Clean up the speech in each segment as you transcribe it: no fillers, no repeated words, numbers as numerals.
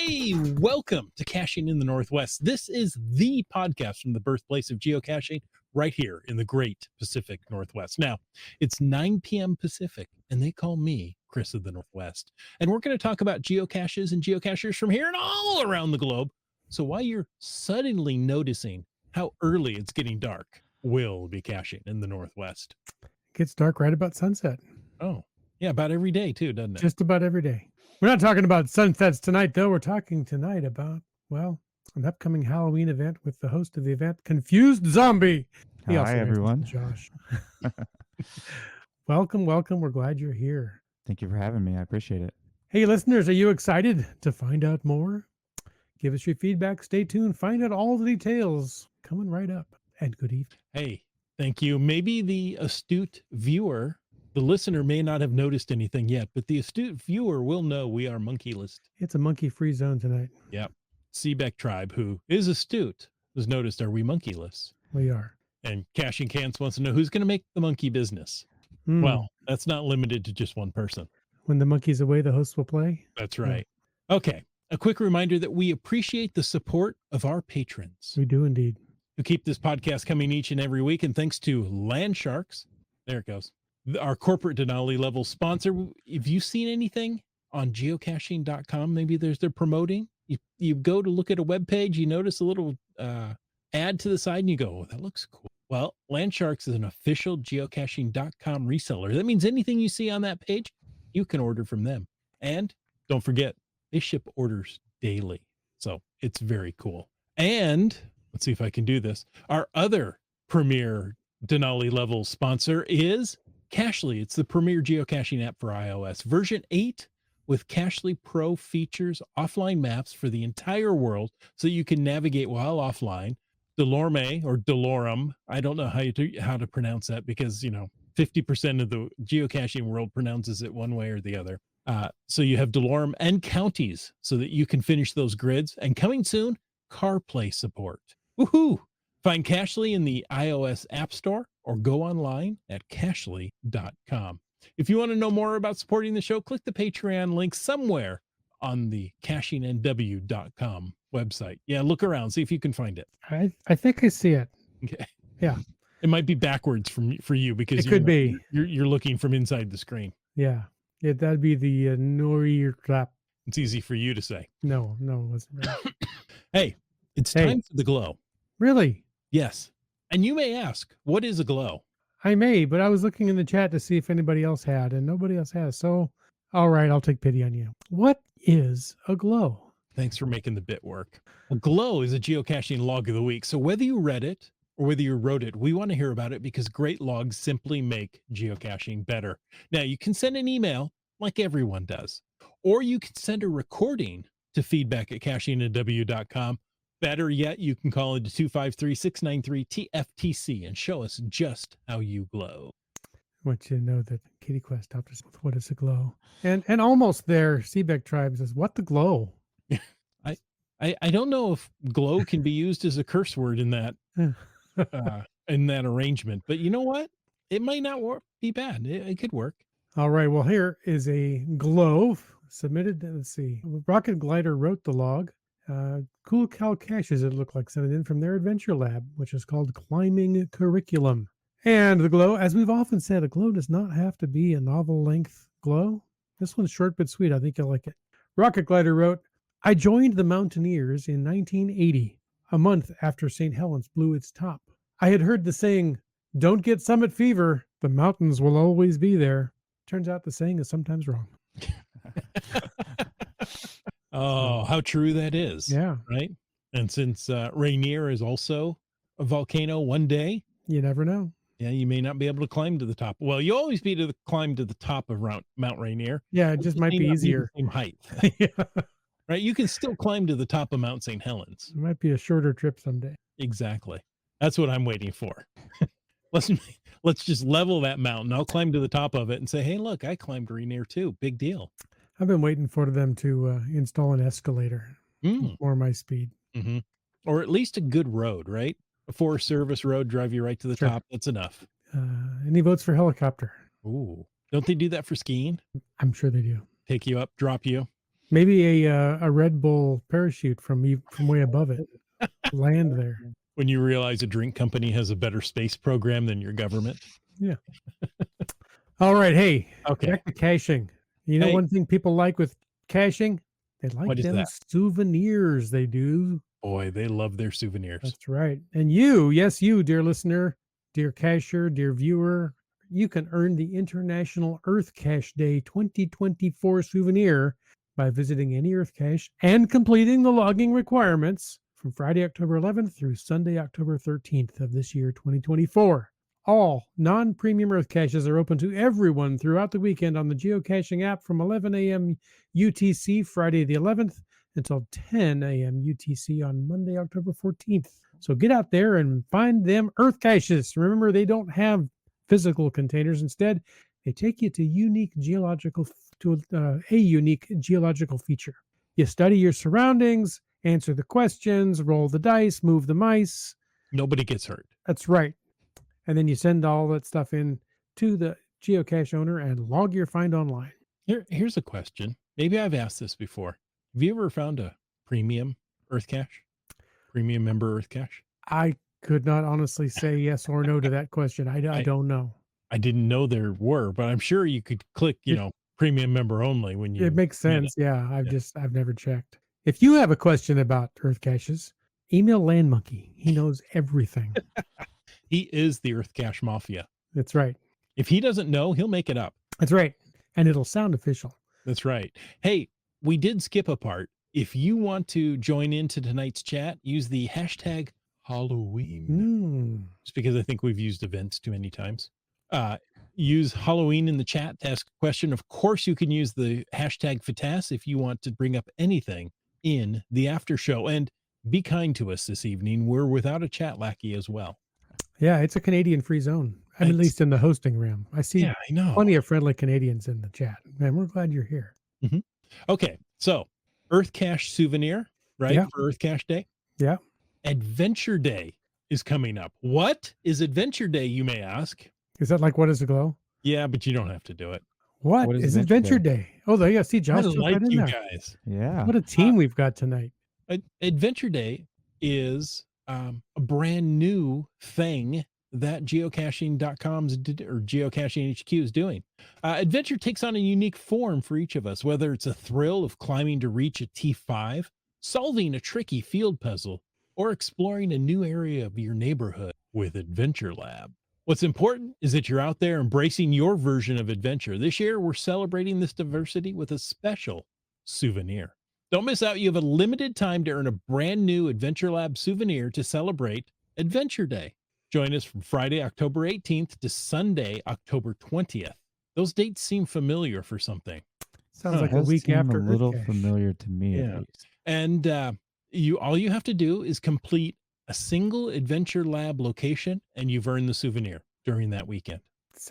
Hey, welcome to Caching in the Northwest. This is the podcast from the birthplace of geocaching right here in the great Pacific Northwest. Now, it's 9 p.m. Pacific, and they call me Chris of the Northwest. And we're going to talk about geocaches and geocachers from here and all around the globe. So while you're suddenly noticing how early it's getting dark, we'll be caching in the Northwest. It gets dark right about sunset. Oh, yeah, about every day too, doesn't it? Just about every day. We're not talking about sunsets tonight, though. We're talking tonight about, well, an upcoming Halloween event with the host of the event, ConfusedZombie. Hi, everyone. Josh. Welcome. We're glad you're here. Thank you for having me. I appreciate it. Hey, listeners, are you excited to find out more? Give us your feedback. Stay tuned. Find out all the details coming right up. And good evening. Hey, thank you. Maybe the astute viewer, the listener may not have noticed anything yet, but the astute viewer will know we are monkeyless. It's a monkey-free zone tonight. Yep. Seebeck tribe, who is astute, has noticed, are we monkeyless? We are. And Caching Cans wants to know who's going to make the monkey business. Well, that's not limited to just one person. When the monkey's away, the host will play. That's right. Yeah. Okay. A quick reminder that we appreciate the support of our patrons. We do indeed. Who keep this podcast coming each and every week. And thanks to Land Sharks, there it goes, our corporate Denali level sponsor. If you've seen anything on geocaching.com, maybe they're promoting, you go to look at a web page, you notice a little ad to the side and you go, oh, that looks cool. Well, Land Sharks is an official geocaching.com reseller. That means anything you see on that page, you can order from them. And don't forget, they ship orders daily. So it's very cool. And let's see if I can do this. Our other premier Denali level sponsor is Cachely. It's the premier geocaching app for iOS. Version 8 with Cachely Pro features offline maps for the entire world so you can navigate while offline. Delorme or Delorme, I don't know how to pronounce that because, 50% of the geocaching world pronounces it one way or the other. So you have Delorme and counties so that you can finish those grids. And coming soon, CarPlay support. Woohoo! Find Cachely in the iOS App Store or go online at cachely.com. If you want to know more about supporting the show, click the Patreon link somewhere on the cachingnw.com website. Yeah, look around, see if you can find it. I think I see it. Okay. Yeah. It might be backwards for you because it could be. You're looking from inside the screen. Yeah. That'd be the Nori clap. It's easy for you to say. No, it wasn't. Right. Hey, it's time for the glow. Really? Yes. And you may ask, what is a glow? I may, but I was looking in the chat to see if anybody else had, and nobody else has. So, all right, I'll take pity on you. What is a glow? Thanks for making the bit work. A glow is a geocaching log of the week. So whether you read it or whether you wrote it, we want to hear about it because great logs simply make geocaching better. Now, you can send an email like everyone does, or you can send a recording to feedback@cachingnw.com. Better yet, you can call into 253-693-TFTC and show us just how you glow. I want you to know that Kitty Quest helped us with what is a glow. And almost there, Seebeck Tribe says, what the glow? I don't know if glow can be used as a curse word in that arrangement, but you know what? It might not be bad. It could work. All right. Well, here is a glow submitted. Let's see. Rocket Glider wrote the log. Cool Cow Caches, it looked like, sent it in from their adventure lab, which is called Climbing Curriculum. And the glow, as we've often said, a glow does not have to be a novel length glow. This one's short but sweet. I think you'll like it. Rocket Glider wrote, I joined the Mountaineers in 1980, a month after St. Helens blew its top. I had heard the saying, don't get summit fever, the mountains will always be there. Turns out the saying is sometimes wrong. Oh, how true that is. Yeah. Right. And since Rainier is also a volcano one day, you never know. Yeah, you may not be able to climb to the top. Well, you always be to climb to the top of Mount Rainier. Yeah, it just might be easier. Same height. Yeah. Right. You can still climb to the top of Mount St. Helens. It might be a shorter trip someday. Exactly. That's what I'm waiting for. Let's just level that mountain. I'll climb to the top of it and say, hey, look, I climbed Rainier too. Big deal. I've been waiting for them to install an escalator for my speed. Mm-hmm. Or at least a good road, right? A Forest Service road, drive you right to the top. That's enough. Any votes for helicopter? Ooh. Don't they do that for skiing? I'm sure they do. Take you up, drop you. Maybe a Red Bull parachute from way above it. Land there. When you realize a drink company has a better space program than your government. Yeah. All right. Hey, Okay. back to caching. You know, Hey. one thing people like with caching, they like What is them that? souvenirs. They do. Boy, they love their souvenirs. That's right. And you, yes, you, dear listener, dear cacher, dear viewer, you can earn the International Earth Cache Day 2024 souvenir by visiting any Earth cache and completing the logging requirements from Friday, October 11th through Sunday, October 13th of this year, 2024. All non-premium Earth caches are open to everyone throughout the weekend on the geocaching app from 11 a.m. UTC Friday the 11th until 10 a.m. UTC on Monday, October 14th. So get out there and find them Earth caches. Remember, they don't have physical containers. Instead, they take you to a unique geological feature. You study your surroundings, answer the questions, roll the dice, move the mice. Nobody gets hurt. That's right. And then you send all that stuff in to the geocache owner and log your find online. Here's a question. Maybe I've asked this before. Have you ever found a premium Earth cache? Premium member Earth cache? I could not honestly say yes or no to that question. I don't know. I didn't know there were, but I'm sure you could click, premium member only when you. It makes sense. Yeah. I've never checked. If you have a question about Earth caches, email Land Monkey. He knows everything. He is the Earth cache mafia. That's right. If he doesn't know, he'll make it up. That's right. And it'll sound official. That's right. Hey, we did skip a part. If you want to join into tonight's chat, use the hashtag Halloween. Just because I think we've used events too many times. Use Halloween in the chat to ask a question. Of course, you can use the hashtag FATAS if you want to bring up anything in the after show. And be kind to us this evening. We're without a chat lackey as well. Yeah, it's a Canadian free zone. At least in the hosting realm. I see plenty of friendly Canadians in the chat. Man, we're glad you're here. Mm-hmm. Okay, so Earth Cache souvenir, right? Yeah. For Earth Cache Day. Yeah. Adventure Day is coming up. What is Adventure Day, you may ask? Is that like What is a Glow? Yeah, but you don't have to do it. What is Adventure Day? Oh, there you go. See, Josh. I like you guys. Yeah. What a team we've got tonight. Adventure Day is a brand new thing that geocaching.com's or geocaching HQ is doing. Adventure takes on a unique form for each of us, whether it's a thrill of climbing to reach a T5, solving a tricky field puzzle, or exploring a new area of your neighborhood with Adventure Lab. What's important is that you're out there embracing your version of adventure. This year, we're celebrating this diversity with a special souvenir. Don't miss out. You have a limited time to earn a brand new Adventure Lab souvenir to celebrate Adventure Day. Join us from Friday, October 18th to Sunday, October 20th. Those dates seem familiar for something. Sounds like a week after. A little familiar to me, at least. And all you have to do is complete a single Adventure Lab location, and you've earned the souvenir during that weekend.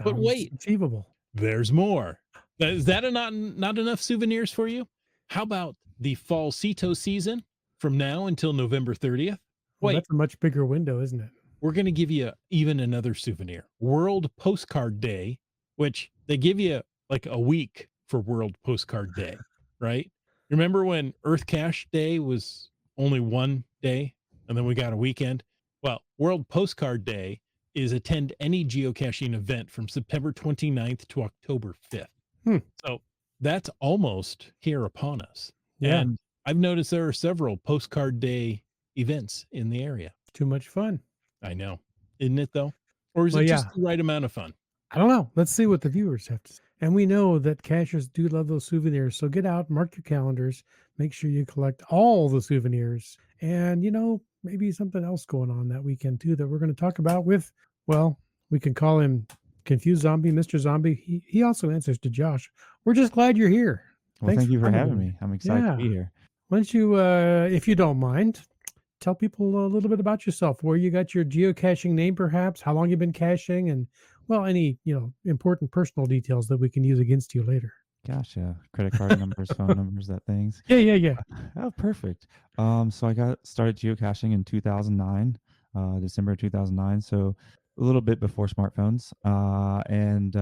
But wait, achievable. There's more. Is that not enough souvenirs for you? How about the fall Cito season from now until November 30th? Well, that's a much bigger window, isn't it? We're going to give you even another souvenir, World Postcard Day, which they give you like a week for World Postcard Day, right? Remember when Earth Cache Day was only one day and then we got a weekend? Well, World Postcard Day is attend any geocaching event from September 29th to October 5th. So that's almost here upon us. Yeah. And I've noticed there are several Postcard Day events in the area. Too much fun. I know. Isn't it though? Or is it just the right amount of fun? I don't know. Let's see what the viewers have to say. And we know that cachers do love those souvenirs. So get out, mark your calendars, make sure you collect all the souvenirs. And, maybe something else going on that weekend too that we're going to talk about with, well, we can call him ConfusedZombie, Mr. Zombie. He also answers to Josh. We're just glad you're here. Well, thank you for having me. I'm excited to be here. Why don't you, if you don't mind, tell people a little bit about yourself, where you got your geocaching name, perhaps, how long you've been caching, and, well, any, important personal details that we can use against you later. Gotcha. Credit card numbers, phone numbers, that things. Yeah. Oh, perfect. So I got started geocaching in 2009, December 2009. So a little bit before smartphones. And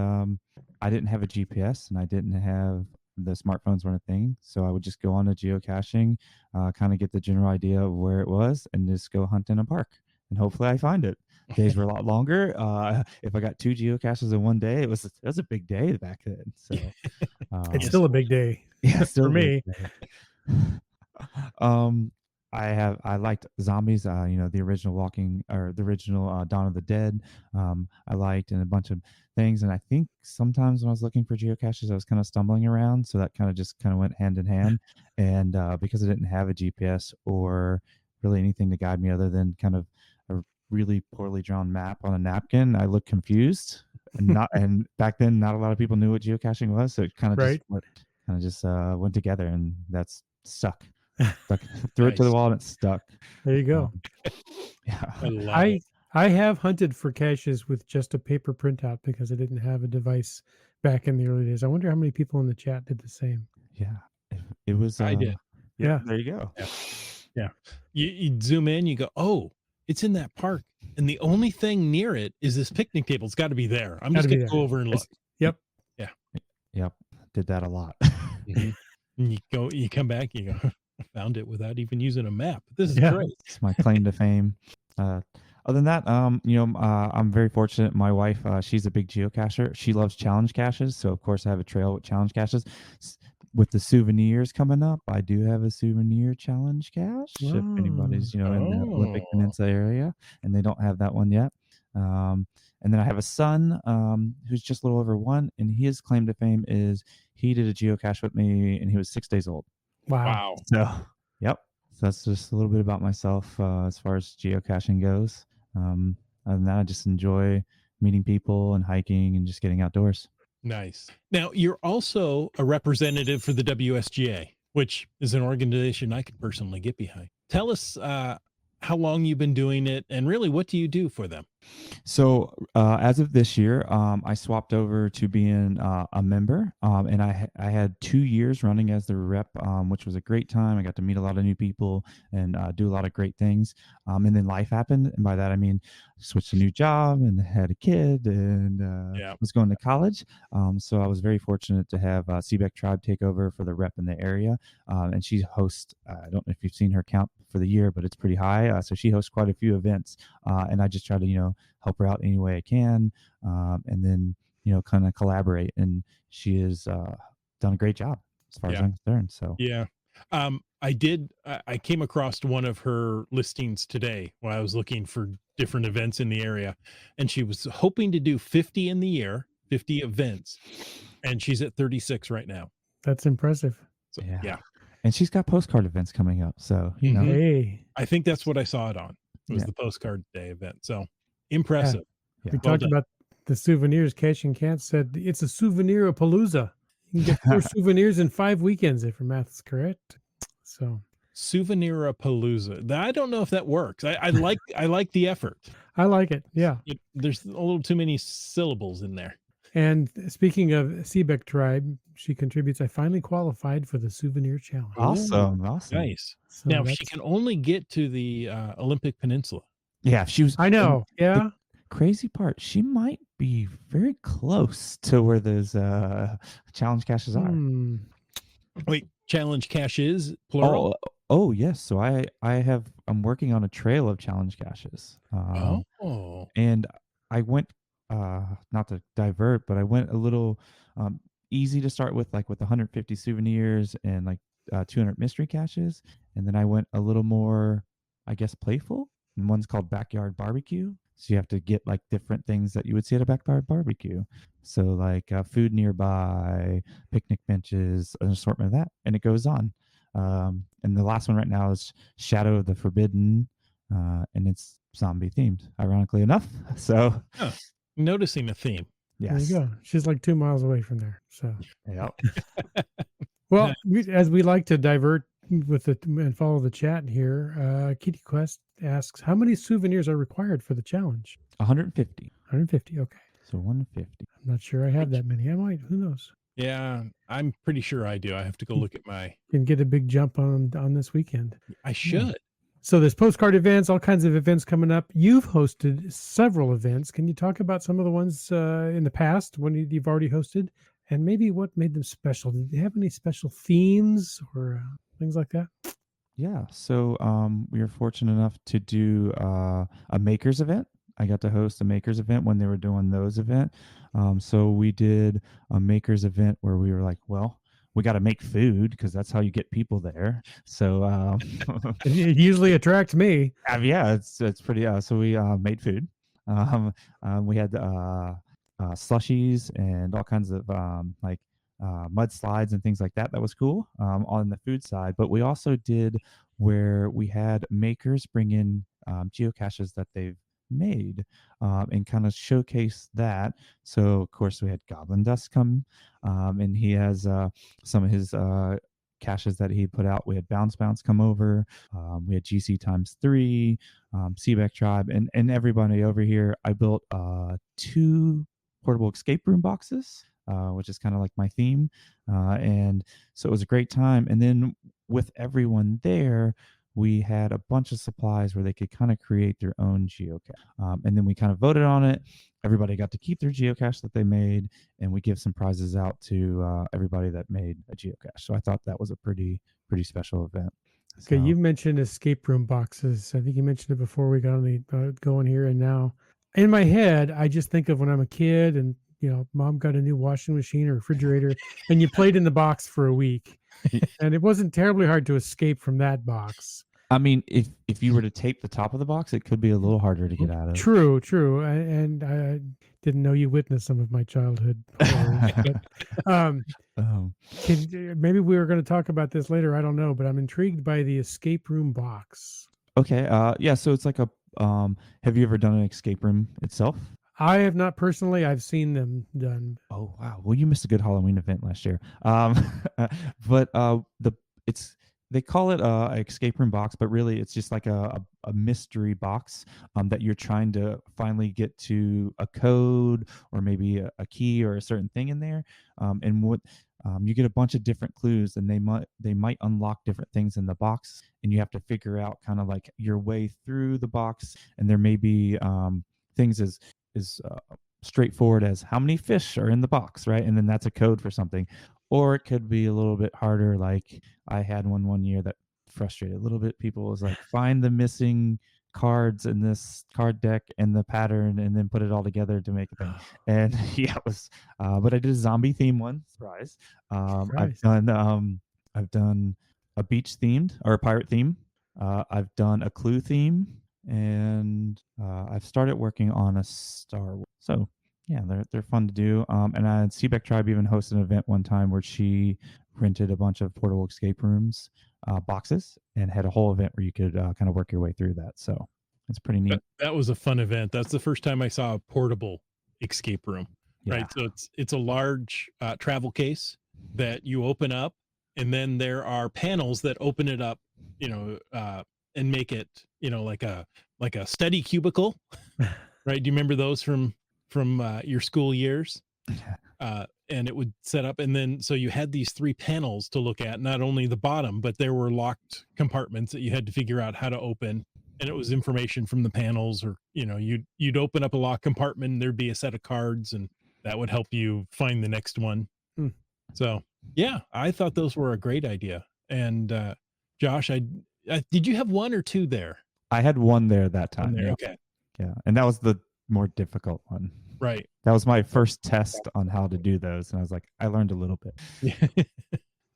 I didn't have a GPS and I didn't have the smartphones weren't a thing. So I would just go on to geocaching, kind of get the general idea of where it was, and just go hunt in a park. And hopefully I find it. Days were a lot longer. If I got 2 geocaches in one day, it was a big day back then. So It's still a big day. yeah, still for a big me. day. um, I liked zombies. The original Dawn of the Dead. I liked, and a bunch of things. And I think sometimes when I was looking for geocaches, I was kind of stumbling around, so that kind of went hand in hand. And because I didn't have a GPS or really anything to guide me other than kind of a really poorly drawn map on a napkin, I looked confused. And back then, not a lot of people knew what geocaching was, so it kind of just went together, and that's stuck. Threw it to the wall and it stuck. There you go. Yeah. I love it. I have hunted for caches with just a paper printout because I didn't have a device back in the early days. I wonder how many people in the chat did the same. Yeah. It was. I did. Yeah. There you go. Yeah. You zoom in, you go, oh, it's in that park. And the only thing near it is this picnic table. It's got to be there. I'm just going to go over and look. Yep. Yeah. Yep. Did that a lot. Mm-hmm. And you come back, you go, I found it without even using a map. This is great. It's my claim to fame. Other than that, I'm very fortunate. My wife, she's a big geocacher. She loves challenge caches. So of course I have a trail with challenge caches. With the souvenirs coming up, I do have a souvenir challenge cache. If anybody's, in the Olympic Peninsula area, and they don't have that one yet. And then I have a son who's just a little over 1, and his claim to fame is he did a geocache with me, and he was 6 days old. Wow. So, yep. So that's just a little bit about myself as far as geocaching goes. Other than that, I just enjoy meeting people and hiking and just getting outdoors. Nice. Now, you're also a representative for the WSGA, which is an organization I could personally get behind. Tell us how long you've been doing it, and really, what do you do for them? So as of this year, I swapped over to being a member, and I had 2 years running as the rep, which was a great time. I got to meet a lot of new people and do a lot of great things. And then life happened, and by that I mean I switched a new job and had a kid and was going to college. So I was very fortunate to have Seebeck Tribe take over for the rep in the area, and she hosts. I don't know if you've seen her count for the year, but it's pretty high. So she hosts quite a few events, and I just try to help her out any way I can, and then kind of collaborate. And she has done a great job as far as I'm concerned. So I came across one of her listings today while I was looking for different events in the area, and she was hoping to do 50 in the year, 50 events, and she's at 36 right now. That's impressive. So, yeah. And she's got postcard events coming up. So, Hey. I think that's what I saw it on. It was the postcard day event. So impressive. We talked about the souvenirs. Cash and Cat said it's a souvenir palooza. You can get 4 souvenirs in 5 weekends if your math is correct. So souvenir palooza. I don't know if that works. I like the effort. I like it. Yeah. There's a little too many syllables in there. And speaking of Seebeck Tribe, she contributes. I finally qualified for the souvenir challenge. Awesome. Nice. So now she can only get to the Olympic Peninsula. Yeah, she was. I know. Yeah. Crazy part, she might be very close to where those challenge caches are. Wait, challenge caches plural? Oh yes. So I'm working on a trail of challenge caches. And I went not to divert, but I went a little easy to start with, like with 150 souvenirs and like 200 mystery caches, and then I went a little more, I guess, playful. And one's called Backyard Barbecue. So you have to get like different things that you would see at a backyard barbecue. So like food nearby, picnic benches, an assortment of that, and it goes on. And the last one right now is Shadow of the Forbidden, and it's zombie themed, ironically enough. So noticing a theme. Yes. There you go. She's like 2 miles away from there. So yep. Well, as we like to divert with it and follow the chat here, Kitty Quest asks, how many souvenirs are required for the challenge? 150. 150. Okay. So 150. I'm not sure I have that many. I might. Who knows? Yeah, I'm pretty sure I do. I have to go look at my. Can get a big jump on this weekend. I should. Yeah. So there's postcard events, all kinds of events coming up. You've hosted several events. Can you talk about some of the ones in the past when you've already hosted, and maybe what made them special. Did they have any special themes or things like that? Yeah, so we were fortunate enough to do a makers event. I got to host a makers event when they were doing those event. So we did a makers event where we were like, well, we got to make food because that's how you get people there. So It usually attracts me. yeah, it's pretty. So we made food. Um, we had slushies and all kinds of like mud slides and things like that. That was cool on the food side. But we also did where we had makers bring in geocaches that they've made and kind of showcase that. So of course we had Goblin Dust come and he has some of his caches that he put out. We had Bounce come over. We had GC times 3, Seabeck Tribe, and everybody over here. I built 2 portable escape room boxes, which is kind of like my theme. And so it was a great time. And then with everyone there, we had a bunch of supplies where they could kind of create their own geocache. And then we kind of voted on it. Everybody got to keep their geocache that they made, and we give some prizes out to everybody that made a geocache. So I thought that was a pretty special event. Okay, So, you mentioned escape room boxes. I think you mentioned it before we got on the going here, and now in my head, I just think of when I'm a kid, and mom got a new washing machine or refrigerator, and you played in the box for a week, and it wasn't terribly hard to escape from that box. I mean, if you were to tape the top of the box, it could be a little harder to get out of. True. And I didn't know you witnessed some of my childhood horrors. But, maybe we were going to talk about this later. I don't know, but I'm intrigued by the escape room box. Okay. Yeah. So it's like a. Have you ever done an escape room itself? I have not personally. I've seen them done. Oh wow! Well, you missed a good Halloween event last year. But they call it a escape room box, but really it's just like a mystery box that you're trying to finally get to a code or maybe a key or a certain thing in there. And what you get a bunch of different clues, and they might unlock different things in the box, and you have to figure out kind of like your way through the box. And there may be things as straightforward as how many fish are in the box, right? And then that's a code for something. Or it could be a little bit harder. Like I had one year that frustrated a little bit. People was like, find the missing cards in this card deck and the pattern, and then put it all together to make a thing. And yeah, it was. But I did a zombie theme one. Surprise. I've done a beach themed or a pirate theme. I've done a clue theme, and I've started working on a Star Wars. So yeah, they're fun to do. And Seabeck Tribe even hosted an event one time where she rented a bunch of portable escape rooms boxes and had a whole event where you could kind of work your way through that. So it's pretty neat. That was a fun event. That's the first time I saw a portable escape room. Yeah. Right. So it's a large travel case that you open up, and then there are panels that open it up, and make it, like a study cubicle. Right. Do you remember those from your school years? And it would set up, and then so you had these 3 panels to look at, not only the bottom, but there were locked compartments that you had to figure out how to open, and it was information from the panels, or you'd open up a locked compartment and there'd be a set of cards, and that would help you find the next one. So yeah, I thought those were a great idea. And Josh, I did you have 1 or 2 there? I had 1 there that time. There, yeah. okay. Yeah, and that was the more difficult one. Right. That was my first test on how to do those, and I was like, I learned a little bit. Yeah.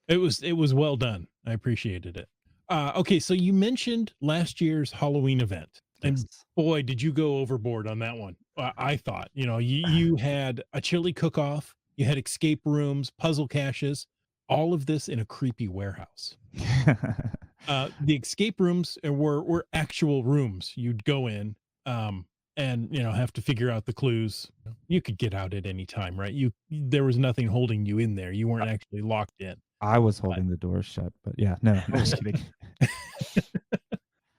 It was well done. I appreciated it. Okay, so you mentioned last year's Halloween event, and Yes. boy, did you go overboard on that one. I thought, you had a chili cook-off, you had escape rooms, puzzle caches, all of this in a creepy warehouse. The escape rooms were actual rooms you'd go in, and have to figure out the clues. You could get out at any time, right? There was nothing holding you in there. You weren't actually locked in. I was holding the door shut, but yeah, no, I'm just kidding.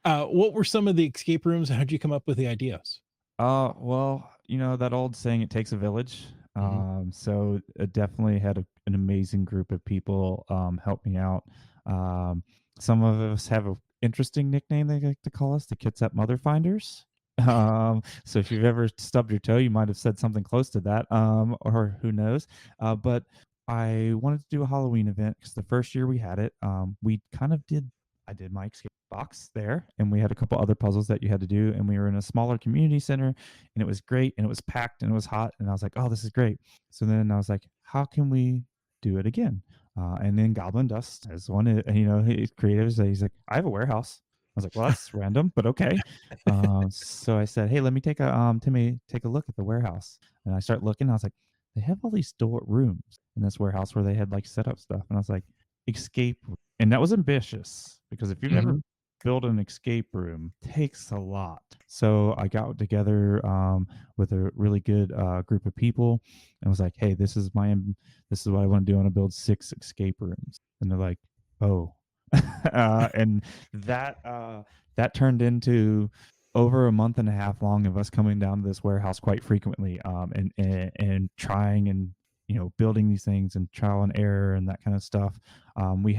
What were some of the escape rooms? How'd you come up with the ideas? Well, that old saying, it takes a village. So it definitely had an amazing group of people help me out. Some of us have an interesting nickname they like to call us, the Kitsap Mother Finders. So if you've ever stubbed your toe, you might have said something close to that, or who knows. But I wanted to do a Halloween event because the first year we had it, we kind of did. I did my escape box there, and we had a couple other puzzles that you had to do, and we were in a smaller community center, and it was great, and it was packed, and it was hot, and I was like, oh, this is great. So then I was like, how can we do it again? And then Goblin Dust as one, he's creative. So he's like, I have a warehouse. I was like, well, that's random, but okay. So I said, hey, let me take Timmy, take a look at the warehouse. And I start looking. I was like, they have all these store rooms in this warehouse where they had like set up stuff. And I was like, escape. And that was ambitious because if you've never built an escape room, it takes a lot. So I got together with a really good group of people and was like, hey, this is what I want to do. I want to build 6 escape rooms. And they're like, oh. And that turned into over a month and a half long of us coming down to this warehouse quite frequently, and trying and building these things and trial and error and that kind of stuff. We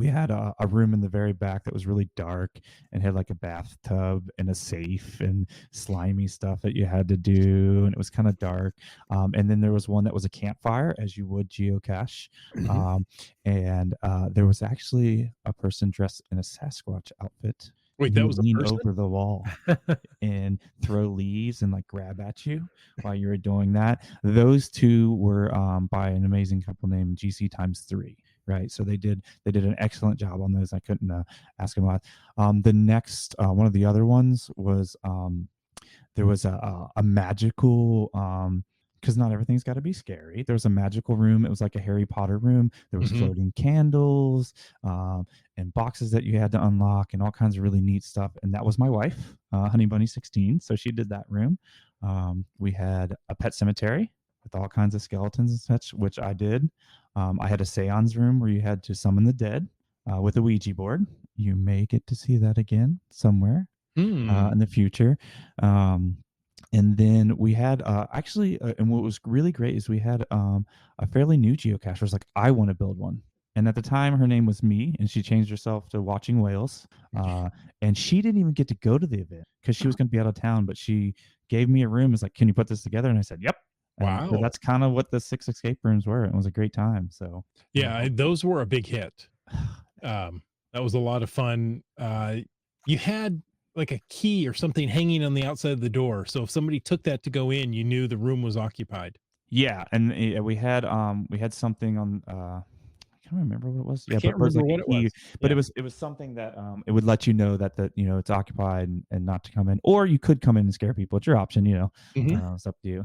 had a room in the very back that was really dark and had like a bathtub and a safe and slimy stuff that you had to do, and it was kind of dark. And then there was one that was a campfire, as you would geocache. And there was actually a person dressed in a Sasquatch outfit. Wait, He that would was a lean person? over the wall and throw leaves and like grab at you while you were doing that. Those two were by an amazing couple named GC times 3. Right, so they did an excellent job on those. I couldn't ask them about. The next one of the other ones was there was a magical, because not everything's got to be scary. There was a magical room. It was like a Harry Potter room. There was floating candles and boxes that you had to unlock and all kinds of really neat stuff. And that was my wife, Honey Bunny 16. So she did that room. We had a pet cemetery with all kinds of skeletons and such, which I did. I had a seance room where you had to summon the dead with a Ouija board. You may get to see that again somewhere in the future. And then we had and what was really great is we had a fairly new geocacher was like, I want to build one. And at the time, her name was Me, and she changed herself to Watching Whales. And she didn't even get to go to the event because she was going to be out of town. But she gave me a room. Was like, can you put this together? And I said, yep. And Wow. that's kind of what the 6 escape rooms were. It was a great time. So yeah, those were a big hit. That was a lot of fun. You had like a key or something hanging on the outside of the door, so if somebody took that to go in, you knew the room was occupied. Yeah, and we had something on. I can't remember what it was. Yeah, I can't but it was remember like what it was. But Yeah. it was something that it would let you know that it's occupied and not to come in, or you could come in and scare people. It's your option. It's up to you.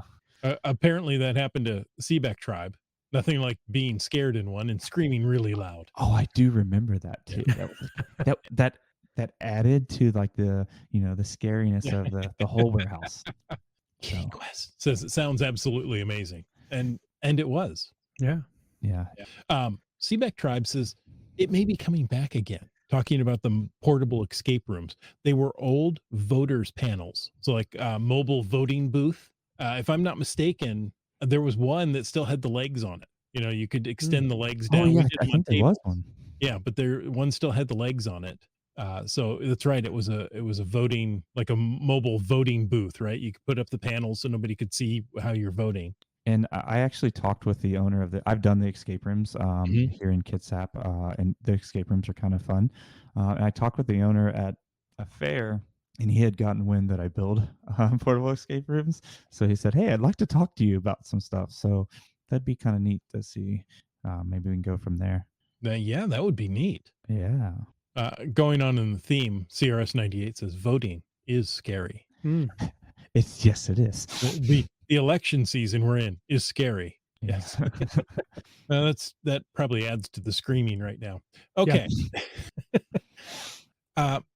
Apparently that happened to Seaback Tribe. Nothing like being scared in one and screaming really loud. Oh, I do remember that too. That added to like the the scariness of the whole warehouse. Kitty Quest says it sounds absolutely amazing, and it was. Yeah. Seaback Tribe says it may be coming back again. Talking about the portable escape rooms, they were old voters panels, so like mobile voting booth. If I'm not mistaken, there was one that still had the legs on it. You could extend the legs down. Oh yeah, We did I them on think there tape. was one. Yeah, but one still had the legs on it. So that's right. It was a voting, like a mobile voting booth, right? You could put up the panels so nobody could see how you're voting. And I actually talked with the owner of I've done the escape rooms here in Kitsap, and the escape rooms are kind of fun. And I talked with the owner at a fair, and he had gotten wind that I build portable escape rooms. So he said, hey, I'd like to talk to you about some stuff. So that'd be kind of neat to see. Maybe we can go from there. Yeah, that would be neat. Yeah. Going on in the theme, CRS 98 says voting is scary. Yes, it is. The election season we're in is scary. Yes. That probably adds to the screaming right now. Okay.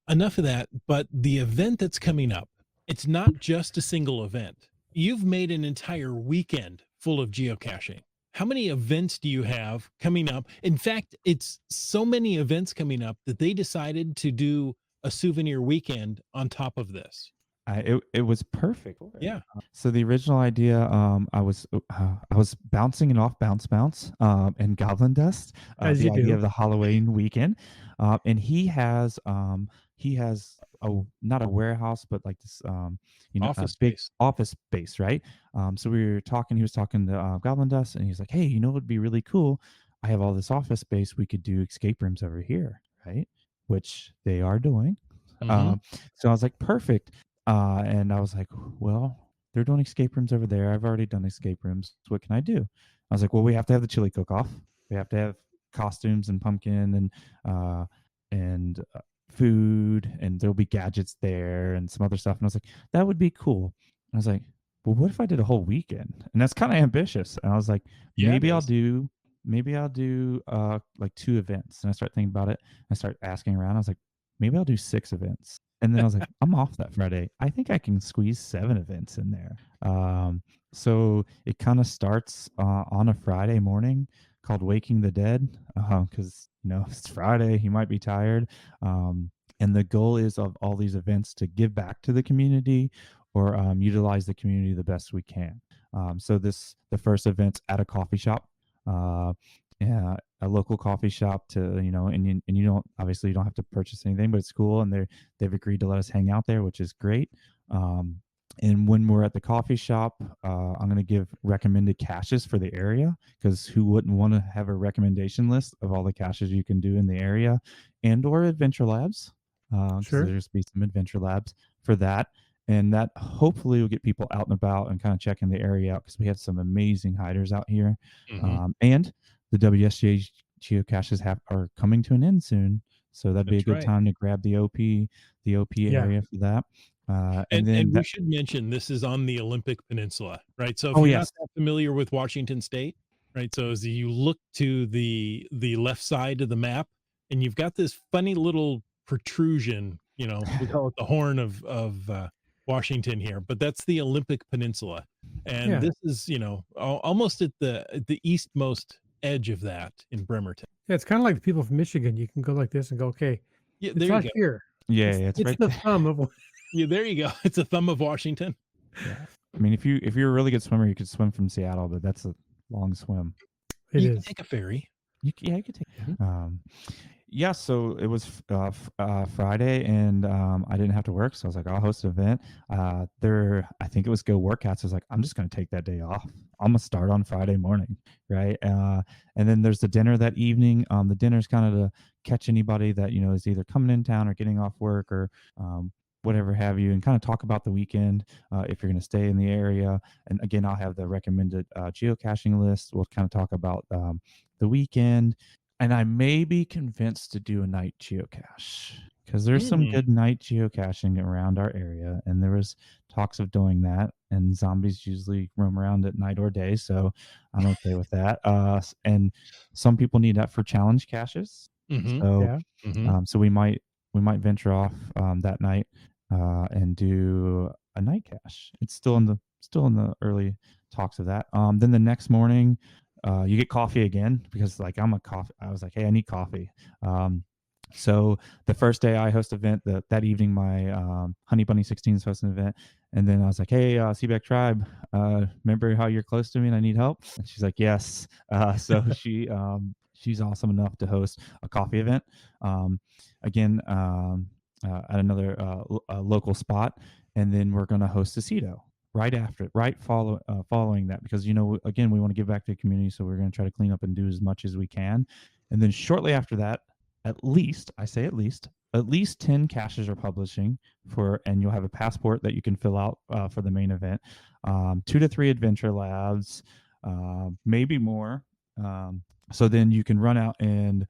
Enough of that, but the event that's coming up, it's not just a single event. You've made an entire weekend full of geocaching. How many events do you have coming up? In fact, it's so many events coming up that they decided to do a souvenir weekend on top of this. It was perfect. Yeah. So the original idea, I was bouncing it off Bounce, and Goblin Dust. As the you idea do. of the Halloween weekend. And he has a not a warehouse, but like this a Office big space. office space, right? So we were talking. He was talking to Goblin Dust, and he's like, "Hey, you know what would be really cool? I have all this office space. We could do escape rooms over here, right?" Which they are doing. Mm-hmm. Um, so I was like, perfect. And I was like, well, they're doing escape rooms over there. I've already done escape rooms. What can I do? I was like, well, we have to have the chili cook off. We have to have costumes and pumpkin and food, and there'll be gadgets there and some other stuff. And I was like, that would be cool. I was like, well, what if I did a whole weekend? And that's kind of ambitious. And I was like, Yeah, it maybe I'll is. do like 2 events. And I start thinking about it. I start asking around. I was like, maybe I'll do 6 events. And then I was like, I'm off that Friday. I think I can squeeze 7 events in there. So it kind of starts on a Friday morning called Waking the Dead, because it's Friday. You might be tired. And the goal is of all these events to give back to the community or utilize the community the best we can. So the first event's at a coffee shop. Yeah, a local coffee shop to and you don't obviously you don't have to purchase anything, but it's cool, and they've agreed to let us hang out there, which is great. um and when we're at the coffee shop, I'm going to give recommended caches for the area, because who wouldn't want to have a recommendation list of all the caches you can do in the area, and or adventure labs, because Sure. there's be some adventure labs for that. And that hopefully will get people out and about and kind of checking the area out, because we have some amazing hiders out here. Mm-hmm. And the WSJ geocaches are coming to an end soon, so that'd be a That's good right. time to grab the OP Yeah. area for that. And And then we that. should mention this is on the Olympic Peninsula, right? So if Oh you're not yes, that familiar with Washington State, right? So as you look to the left side of the map, and you've got this funny little protrusion, we call it the horn of Washington here, but that's the Olympic Peninsula. And Yeah. this is, almost at the eastmost edge of that in Bremerton. Yeah. It's kind of like the people from Michigan. You can go like this and go, okay, Yeah, it's there you not go. here. yeah, It's it's it's right the there. thumb of Yeah, there you go. It's a thumb of Washington. Yeah, I mean, if you're a really good swimmer, you could swim from Seattle, but that's a long swim. it You can is. take a ferry. You could take. Yeah, so it was Friday, and I didn't have to work, so I was like, I'll host an event. I think it was Go Workouts. I was like, I'm just going to take that day off. I'm gonna start on Friday morning, right? And then there's the dinner that evening. The dinner's kind of to catch anybody that is either coming in town or getting off work or whatever have you, and kind of talk about the weekend if you're going to stay in the area. And again, I'll have the recommended geocaching list. We'll kind of talk about the weekend, and I may be convinced to do a night geocache, because there's some Mm. good night geocaching around our area, and there was talks of doing that. And zombies usually roam around at night or day, so I'm okay with that. And some people need that for challenge caches, Mhm. so Yeah. Mhm. so we might venture off that night and do a night cache. It's still in the early talks of that. Then the next morning, you get coffee again, because like I was like, hey, I need coffee. So the first day I host an event, that evening my Honey Bunny 16 is hosting an event, and then I was like, hey, Seaback Tribe, remember how you're close to me and I need help? And she's like, yes. So she's awesome enough to host a coffee event again at another local spot, and then we're going to host a CETO following that, because again, we want to give back to the community, so we're going to try to clean up and do as much as we can. And then shortly after that, at least 10 caches are publishing and you'll have a passport that you can fill out for the main event. 2 to 3 adventure labs, maybe more. So then you can run out and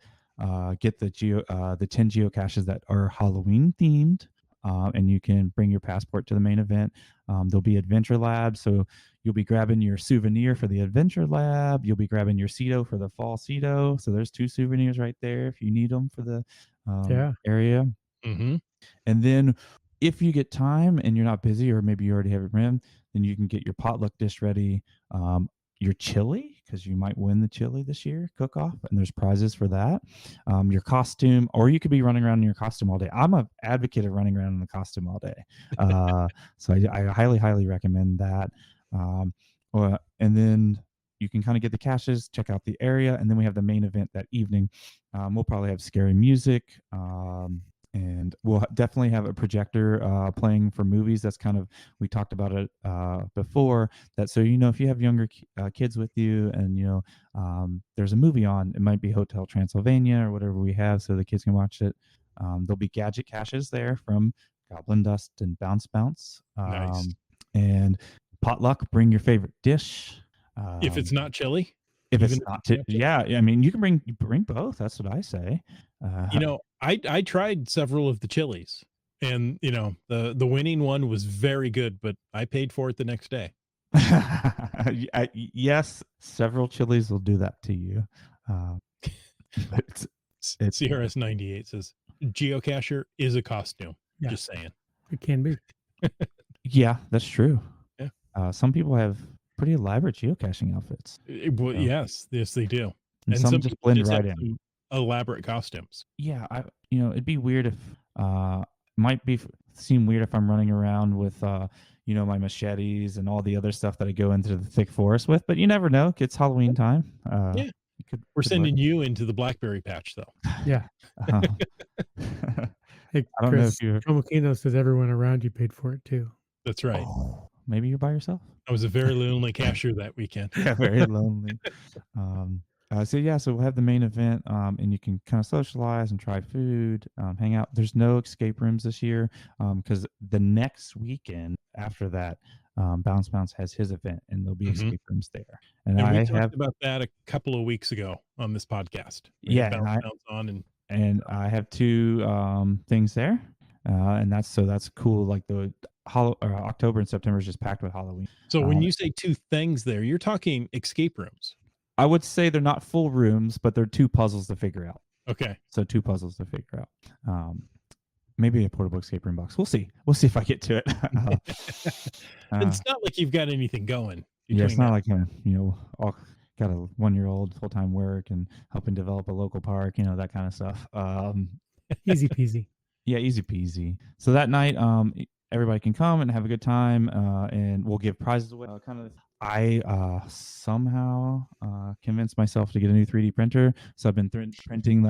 get the 10 geocaches that are Halloween themed, and you can bring your passport to the main event. There'll be adventure labs, so you'll be grabbing your souvenir for the adventure lab. You'll be grabbing your CETO for the fall CETO. So there's 2 souvenirs right there if you need them for the Yeah. area. Mhm. And then if you get time and you're not busy, or maybe you already have it rim, then you can get your potluck dish ready. Your chili, because you might win the chili this year cook off, and there's prizes for that. Your costume, or you could be running around in your costume all day. I'm an advocate of running around in the costume all day. So I highly recommend that. And then you can kind of get the caches, check out the area, and then we have the main event that evening. We'll probably have scary music, and we'll definitely have a projector playing for movies. That's kind of, we talked about it before, that so if you have younger kids with you, and there's a movie on, it might be Hotel Transylvania or whatever we have, so the kids can watch it. There'll be gadget caches there from Goblin Dust and Bounce Bounce. Nice. And potluck, bring your favorite dish. If it's not chili. If it's not, yeah, I mean, you can bring both. That's what I say. I tried several of the chilies, and the winning one was very good, but I paid for it the next day. Yes, several chilies will do that to you. But it's CRS 98 says geocacher is a costume. Yeah. Just saying. It can be. Yeah, that's true. Yeah. Some people have pretty elaborate geocaching outfits. Yes, they do. And some just blend right in. Elaborate costumes. Yeah, it'd be weird if seem weird if I'm running around with my machetes and all the other stuff that I go into the thick forest with, but you never know. It's Halloween time. Yeah. We're sending you into the blackberry patch, though. Yeah. Hey, I don't know if you. Tomokino says everyone around you paid for it too. That's right. Oh, maybe you're by yourself. I was a very lonely cacher that weekend. Yeah, very lonely. So we'll have the main event, and you can kind of socialize and try food, hang out. There's no escape rooms this year, because the next weekend after that, Bounce Bounce has his event, and there'll be escape rooms there. And we talked about that a couple of weeks ago on this podcast. Bounce on and I have two things there, and that's cool. Like the October and September is just packed with Halloween. So when you say two things there, you're talking escape rooms. I would say they're not full rooms, but they're two puzzles to figure out. Okay. So two puzzles to figure out. Maybe a portable escape room box. We'll see. We'll see if I get to it. It's not like you've got anything going. Yeah, it's not like got a 1-year-old, full-time work and helping develop a local park, that kind of stuff. Easy peasy. Yeah, easy peasy. So that night, everybody can come and have a good time, and we'll give prizes away. I somehow convinced myself to get a new 3D printer, so I've been printing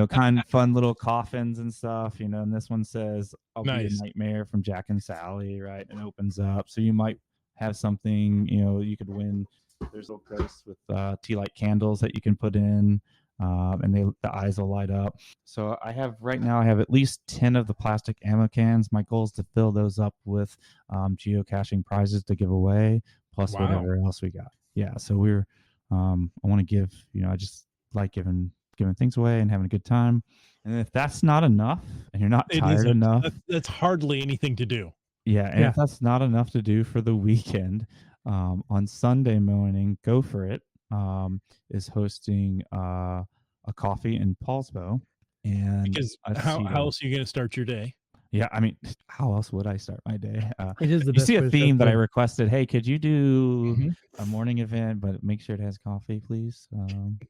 kind of fun little coffins and stuff, and this one says "I'll be a nightmare" from Jack and Sally, right? And opens up, so you might have something, you could win. There's little ghosts with tea light candles that you can put in, and the eyes will light up. So I have at least 10 of the plastic ammo cans. My goal is to fill those up with geocaching prizes to give away, plus whatever else we got. Yeah, so we're I want to give, I just like giving things away and having a good time. And if that's not enough, and you're not tired enough, that's hardly anything to do. Yeah, and if that's not enough to do for the weekend, on Sunday morning, Go For It is hosting a coffee in Paulsbo. And because how else are you going to start your day? Yeah, I mean, how else would I start my day? It is the you best see a way to theme start that I the- requested. Hey, could you do a morning event, but make sure it has coffee, please? And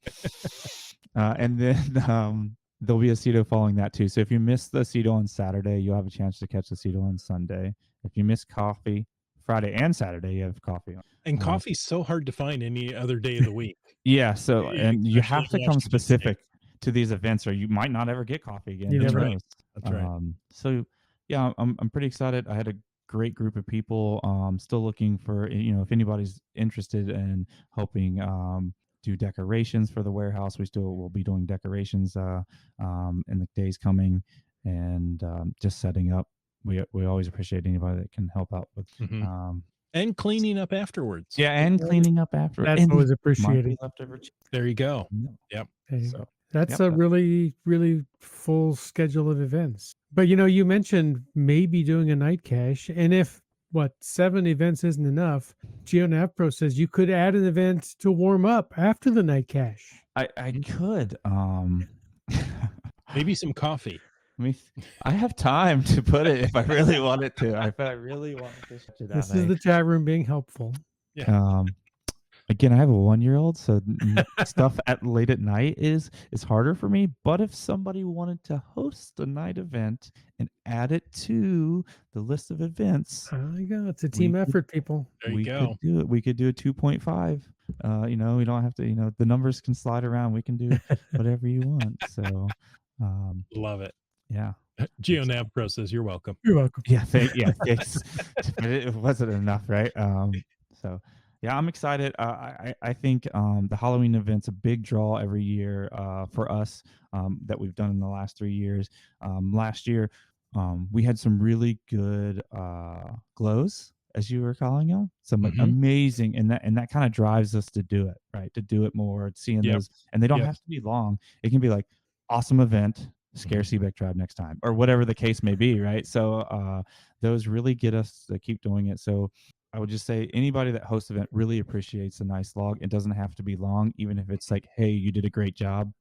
then there'll be a CETO following that too. So if you miss the CETO on Saturday, you'll have a chance to catch the CETO on Sunday. If you miss coffee, Friday and Saturday, you have coffee. And coffee's so hard to find any other day of the week. Yeah, so and you have to come specific to these events, or you might not ever get coffee again. That's right. That's right. So yeah, I'm pretty excited. I had a great group of people. Still looking for, if anybody's interested in helping do decorations for the warehouse. We still will be doing decorations in the days coming, and just setting up. We always appreciate anybody that can help out with and cleaning up afterwards. Yeah, and cleaning up afterwards. That's always appreciated. There you go. Yep. So that's a really, really full schedule of events. But you mentioned maybe doing a night cache, and if 7 events isn't enough, GeoNavPro says you could add an event to warm up after the night cache. I could. Maybe some coffee. I have time to put it if I really wanted to. If I really wanted to shut it out. This is the chat room being helpful. Yeah. again, I have a 1-year-old, so stuff at late at night is harder for me. But if somebody wanted to host a night event and add it to the list of events, There you go. It's a we team could effort, people. There you we go. could do it. We could do a 2.5. We don't have to. The numbers can slide around. We can do whatever you want. So, Love it. yeah. GeoNav Pro says you're welcome. You're welcome. Yeah, thanks. But it wasn't enough, right? So yeah, I'm excited. I think the Halloween event's a big draw every year for us that we've done in the last 3 years. Last year, we had some really good glows, as you were calling them, some like amazing, and that kind of drives us to do it, right? To do it more, seeing those, and they don't have to be long. It can be like awesome event, scare Seebeck Tribe next time, or whatever the case may be, right? So those really get us to keep doing it. So I would just say anybody that hosts event really appreciates a nice log. It doesn't have to be long, even if it's like, hey, you did a great job.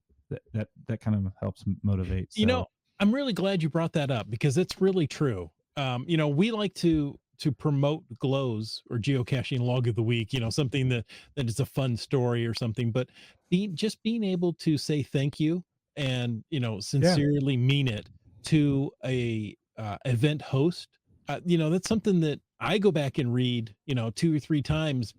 That kind of helps motivate. So. I'm really glad you brought that up because it's really true. We like to promote glows or geocaching log of the week, something that is a fun story or something, but being able to say thank you and, sincerely mean it to a event host, that's something that I go back and read, 2 or 3 times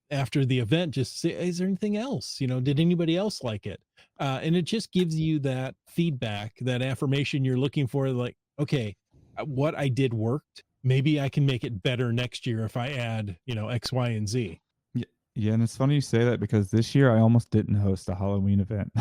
after the event, just say, is there anything else? Did anybody else like it? And it just gives you that feedback, that affirmation you're looking for. Like, okay, what I did worked. Maybe I can make it better next year if I add, X, Y, and Z. Yeah, and it's funny you say that because this year I almost didn't host a Halloween event.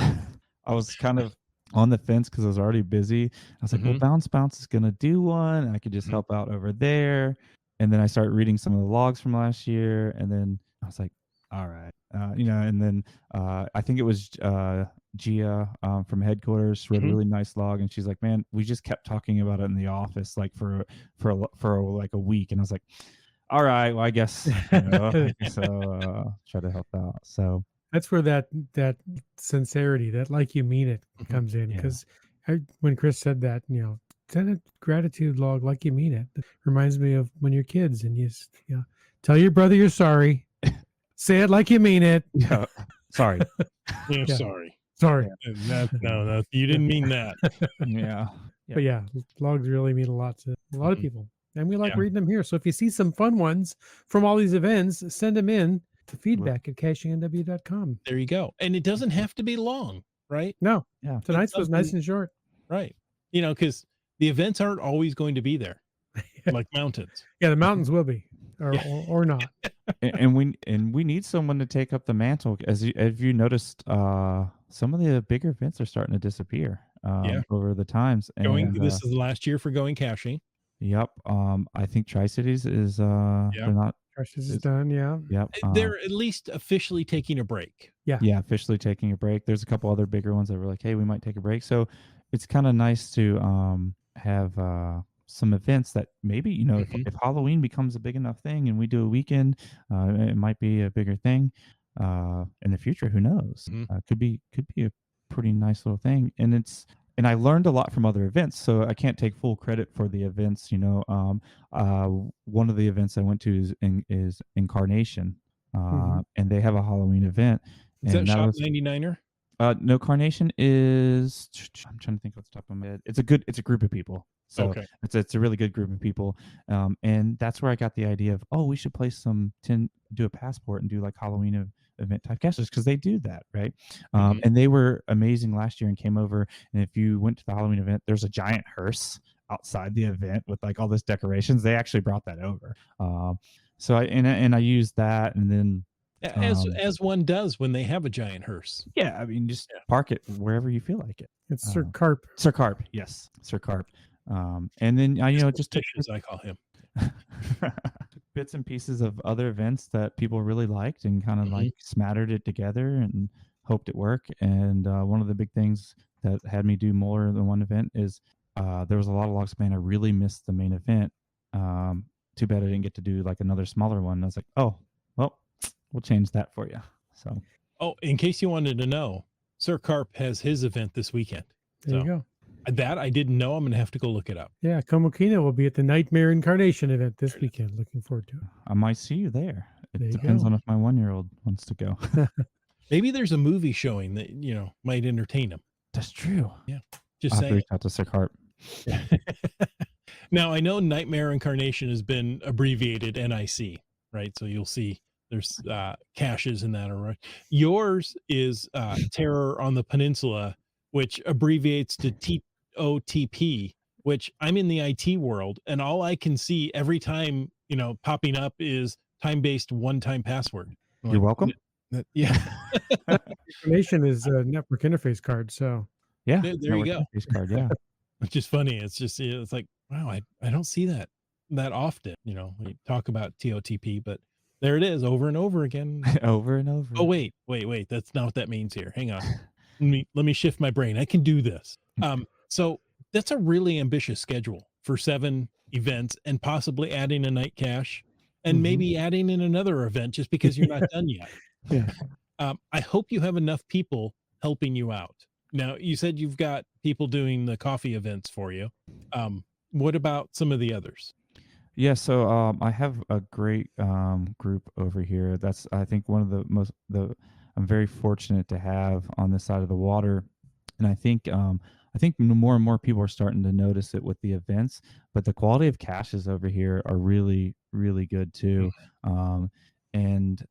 I was kind of on the fence because I was already busy. I was like, well, Bounce is going to do one. And I could just help out over there. And then I started reading some of the logs from last year. And then I was like, all right. And then I think it was Gia from headquarters wrote a really nice log. And she's like, man, we just kept talking about it in the office like for like a week. And I was like, all right, well, I guess, so try to help out. So that's where that sincerity, that like you mean it comes in. Because when Chris said that, send a gratitude log like you mean it. It reminds me of when you're kids and you tell your brother you're sorry. Say it like you mean it. Yeah. Sorry. Sorry. Sorry. No, you didn't mean that. Yeah. But logs really mean a lot to a lot of people. And we like reading them here. So if you see some fun ones from all these events, send them in to feedback@cachingnw.com. There you go. And it doesn't have to be long, right? No. Yeah. Tonight's was nice and short. Right. Because the events aren't always going to be there, like mountains. Yeah, the mountains will be, or not. And we need someone to take up the mantle. As you noticed, some of the bigger events are starting to disappear over the times. And this is the last year for going caching. Yep. I think Tri-Cities is they're not. Tri-Cities is done. Yeah. Yep. They're at least officially taking a break. Yeah. Officially taking a break. There's a couple other bigger ones that were like, hey, we might take a break. So it's kind of nice to have some events that maybe if Halloween becomes a big enough thing and we do a weekend, it might be a bigger thing in the future. Who knows? Could be a pretty nice little thing. And I learned a lot from other events, so I can't take full credit for the events. One of the events I went to is Incarnation, and they have a Halloween event. Is that Shop 99er? No, Carnation is. I'm trying to think what's top of my head. It's a group of people. So it's a really good group of people, and that's where I got the idea of we should play do a passport and do like Halloween event type caches because they do that, right? And they were amazing last year and came over. And if you went to the Halloween event, there's a giant hearse outside the event with like all this decorations. They actually brought that over. So I used that, and then as one does when they have a giant hearse. Yeah, I mean, just park it wherever you feel like it. It's Sir Carp. Sir Carp, yes, Sir Carp. And then I just took as I call him bits and pieces of other events that people really liked and kind of like smattered it together and hoped it worked. And one of the big things that had me do more than one event is there was a lot of logs. Man, I really missed the main event. Too bad I didn't get to do like another smaller one. And I was like, oh, well, we'll change that for you. So, in case you wanted to know, Sir Carp has his event this weekend. There you go. That I didn't know. I'm going to have to go look it up. Yeah, Komokina will be at the Nightmare Incarnation event this weekend. Looking forward to it. I might see you there. It There you depends go. on if my 1-year-old wants to go. Maybe there's a movie showing that, might entertain him. That's true. Yeah. I'll Just have to saying. reach out to Sick Heart. Now, I know Nightmare Incarnation has been abbreviated NIC, right? So you'll see there's caches in that. Right. Yours is Terror on the Peninsula, which abbreviates to TOTP, which I'm in the IT world. And all I can see every time, popping up is time-based one-time password. I'm You're like, welcome. yeah. Information is a network interface card. So Yeah. There you network go. interface card. Yeah. Which is funny. It's just, it's like, wow, I don't see that often. We talk about TOTP, but there it is over and over again. Over and over. Oh, wait. That's not what that means here. Hang on. Let me shift my brain. I can do this. So that's a really ambitious schedule for 7 events and possibly adding a night cache and maybe adding in another event just because you're not done yet. yeah. I hope you have enough people helping you out. Now, you said you've got people doing the coffee events for you. What about some of the others? Yeah, so I have a great group over here. That's, I think, one of I'm very fortunate to have on this side of the water, and I think more and more people are starting to notice it with the events. But the quality of caches over here are really, really good too, and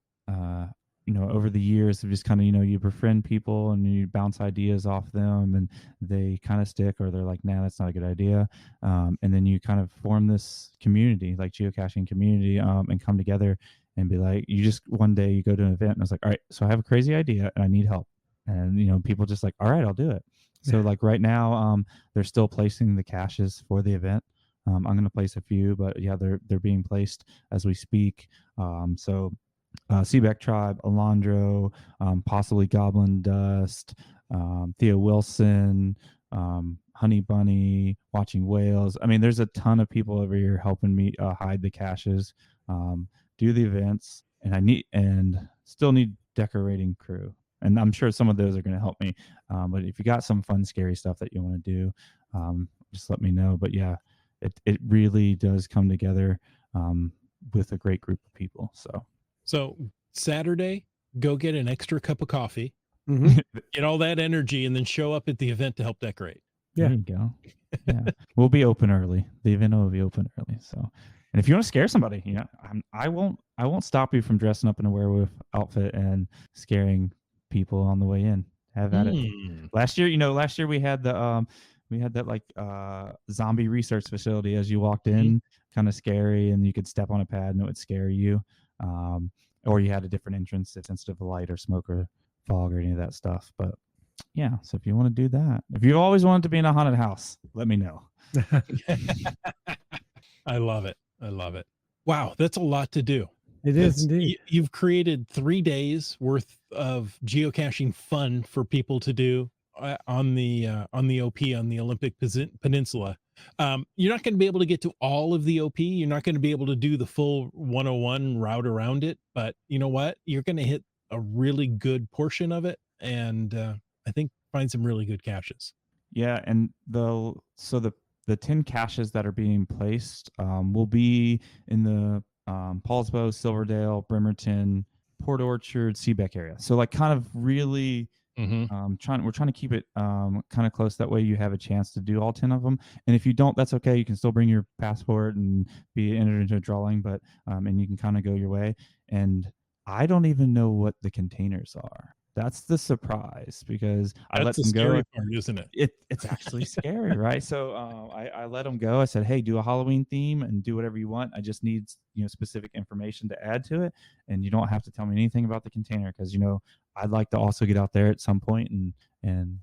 over the years, of just kind of, you befriend people and you bounce ideas off them, and they kind of stick, or they're like, nah, that's not a good idea. And then you kind of form this community, like geocaching community, and come together and be like, one day you go to an event and it's like, all right, so I have a crazy idea and I need help. And, people just like, all right, I'll do it. So like right now, they're still placing the caches for the event. I'm going to place a few, but yeah, they're being placed as we speak. So Seabeck Tribe, Alondro, possibly Goblin Dust, Theo Wilson, Honey Bunny, Watching Whales. I mean, there's a ton of people over here helping me hide the caches, do the events, and still need decorating crew. And I'm sure some of those are going to help me. But if you got some fun, scary stuff that you want to do, just let me know. But yeah, it really does come together with a great group of people. So Saturday, go get an extra cup of coffee, get all that energy, and then show up at the event to help decorate. Yeah. There you go. Yeah, we'll be open early. The event will be open early. So, and if you want to scare somebody, I won't stop you from dressing up in a werewolf outfit and scaring people on the way in. Have at it. Last year we had that like zombie research facility as you walked in, kind of scary, and you could step on a pad and it would scare you. Or you had a different entrance that's sensitive to light or smoke or fog or any of that stuff. But yeah, so if you want to do that, if you've always wanted to be in a haunted house, let me know. I love it. Wow, that's a lot to do. It is indeed. You've created 3 days worth of geocaching fun for people to do on the OP, on the Olympic Peninsula. You're not going to be able to get to all of the OP. You're not going to be able to do the full 101 route around it, but you know what? You're going to hit a really good portion of it, and I think find some really good caches. Yeah, and the 10 caches that are being placed will be in the Paulsbo, Silverdale, Bremerton, Port Orchard, Seabeck area. So like kind of really we're trying to keep it kind of close. That way you have a chance to do all 10 of them. And if you don't, that's okay. You can still bring your passport and be entered into a drawing, but and you can kind of go your way. And I don't even know what the containers are. That's the surprise, because I let them go. Scary part, isn't it? It's actually scary, right? So I let them go. I said, hey, do a Halloween theme and do whatever you want. I just need specific information to add to it, and you don't have to tell me anything about the container, because I'd like to also get out there at some point and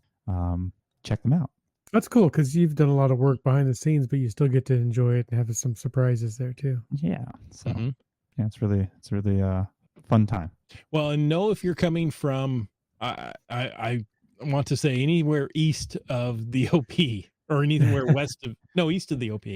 check them out. That's cool, because you've done a lot of work behind the scenes, but you still get to enjoy it and have some surprises there too. Yeah. So yeah, it's really fun time. Well, and know if you're coming from, I want to say anywhere east of the OP or anywhere east of the OP,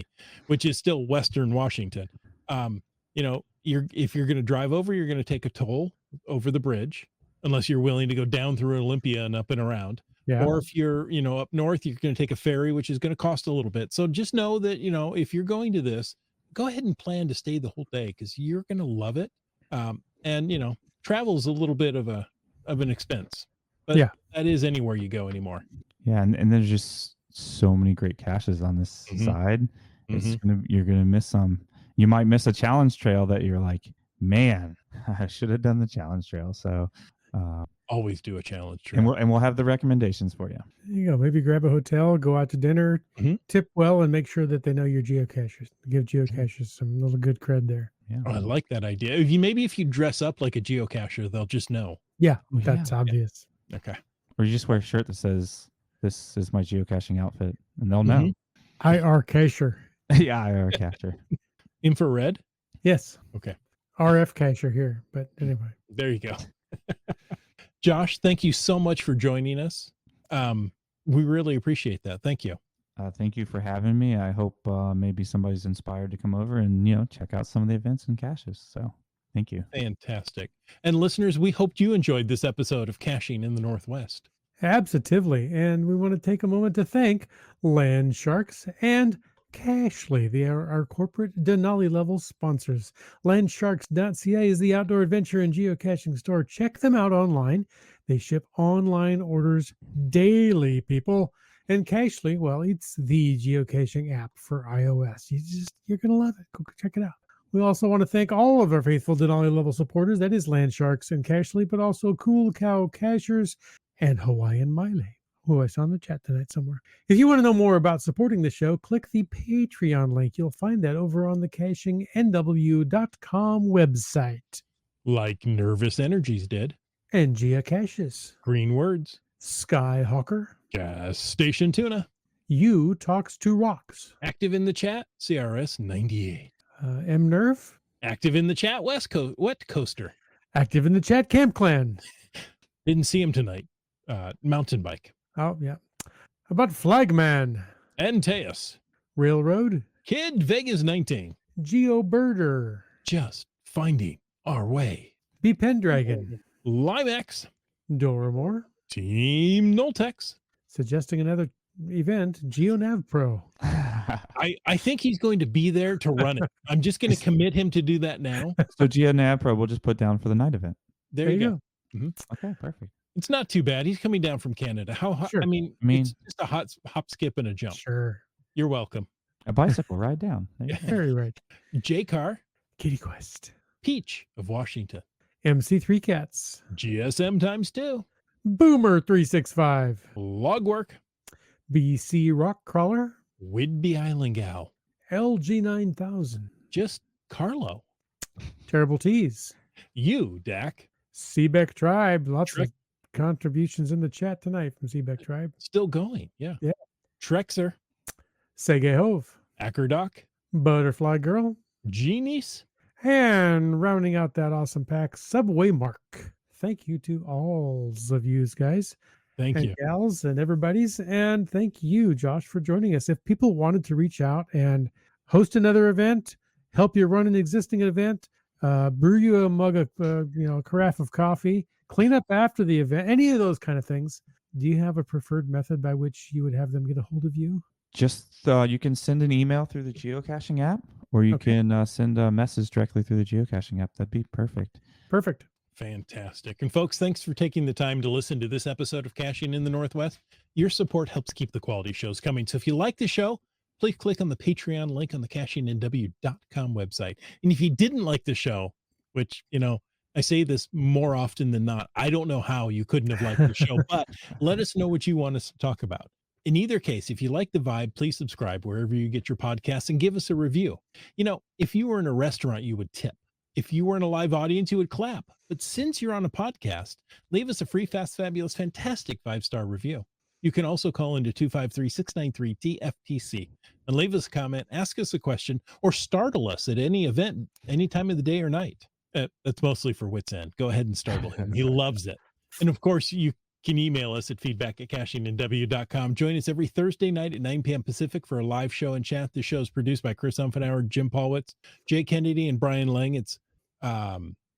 which is still Western Washington. If you're going to drive over, you're going to take a toll over the bridge, unless you're willing to go down through Olympia and up and around. Yeah. Or if you're, up north, you're going to take a ferry, which is going to cost a little bit. So just know that, if you're going to this, go ahead and plan to stay the whole day, because you're going to love it. and travel is a little bit of an expense, but Yeah. that is anywhere you go anymore. Yeah, and there's just so many great caches on this Mhm. side. You're gonna miss some. You might miss a challenge trail that you're like, man, I should have done the challenge trail. So, Always do a challenge and trail. we'll have the recommendations for you. There you go. Maybe grab a hotel, go out to dinner, Mhm. tip well, and make sure that they know you're geocachers. Give geocachers some little good cred there. Yeah, I like that idea. Maybe if you dress up like a geocacher, they'll just know. Yeah, Oh, yeah. that's obvious. Okay. Or you just wear a shirt that says, "This is my geocaching outfit," and they'll know. IR cacher. Yeah, I are a cacher. Infrared. Yes. Okay. RF cacher here. But anyway. There you go. Josh, thank you so much for joining us. We really appreciate that. Thank you. Thank you for having me. I hope maybe somebody's inspired to come over and check out some of the events and caches. So thank you. Fantastic. And listeners, we hoped you enjoyed this episode of Caching in the Northwest. Absolutely. And we want to take a moment to thank Land Sharks and Cashly, our corporate Denali level sponsors. Landsharks.ca is the outdoor adventure and geocaching store. Check them out online. They ship online orders daily, people. And Cashly, well, it's the geocaching app for iOS. You're going to love it. Go check it out. We also want to thank all of our faithful Denali level supporters. That is Landsharks and Cashly, but also Cool Cow Cachers and Hawaiian Miley, who I saw in the chat tonight somewhere. If you want to know more about supporting the show, click the Patreon link. You'll find that over on the CachingNW.com website. Like Nervous Energies did. And Geocaches. Green Words. Skyhawker. Gas Station Tuna. You Talks to Rocks. Active in the chat, CRS 98. M-Nerve. Active in the chat, Wet Coaster. Active in the chat, Camp Clan. Didn't see him tonight. Mountain Bike. Oh, yeah. How about Flagman? Antaeus. Railroad. Kid Vegas 19. GeoBirder. Just finding our way. B Pendragon. Limex. Doramore. Team Noltex. Suggesting another event, GeoNav Pro. I think he's going to be there to run it. I'm just going to commit him to do that now. So GeoNav Pro we'll just put down for the night event. There you go. Okay, perfect. It's not too bad. He's coming down from Canada. Sure. I mean, it's just a hop, skip, and a jump. Sure. You're welcome. A bicycle ride down. There you go. Very right. J Car. Kitty Quest. Peach of Washington. MC3 Cats. GSM times 2. Boomer 365. Logwork. BC Rock Crawler. Whidbey Island Gal. LG 9000. Just Carlo. Terrible Teas. You, Dak. Seebeck Tribe. Lots of contributions in the chat tonight from Seebeck Tribe. Still going. Yeah. Yeah. Trexer. Sege Hove. Ackerdoc. Butterfly Girl. Genies. And rounding out that awesome pack, Subway Mark. Thank you to all of you guys. Thank and you. Gals and everybody's. And thank you, Josh, for joining us. If people wanted to reach out and host another event, help you run an existing event, brew you a mug of, carafe of coffee, clean up after the event, any of those kind of things, do you have a preferred method by which you would have them get a hold of you? Just you can send an email through the geocaching app, or you can send a message directly through the geocaching app. That'd be perfect. Perfect. Fantastic. And folks, thanks for taking the time to listen to this episode of Caching in the Northwest. Your support helps keep the quality shows coming. So if you like the show, please click on the Patreon link on the CachingNW.com website. And if you didn't like the show, which, I say this more often than not, I don't know how you couldn't have liked the show, but let us know what you want us to talk about. In either case, if you like the vibe, please subscribe wherever you get your podcasts and give us a review. If you were in a restaurant, you would tip. If you were in a live audience, you would clap. But since you're on a podcast, leave us a free, fast, fabulous, fantastic 5-star review. You can also call into 253-693-TFTC and leave us a comment, ask us a question, or startle us at any event, any time of the day or night. That's mostly for Wit's End. Go ahead and startle him. He loves it. And of course, you can email us at feedback@cachingNW.com. Join us every Thursday night at 9 p.m. Pacific for a live show and chat. The show is produced by Chris Umfenauer, Jim Paulwitz, Jay Kennedy, and Brian Lang. It's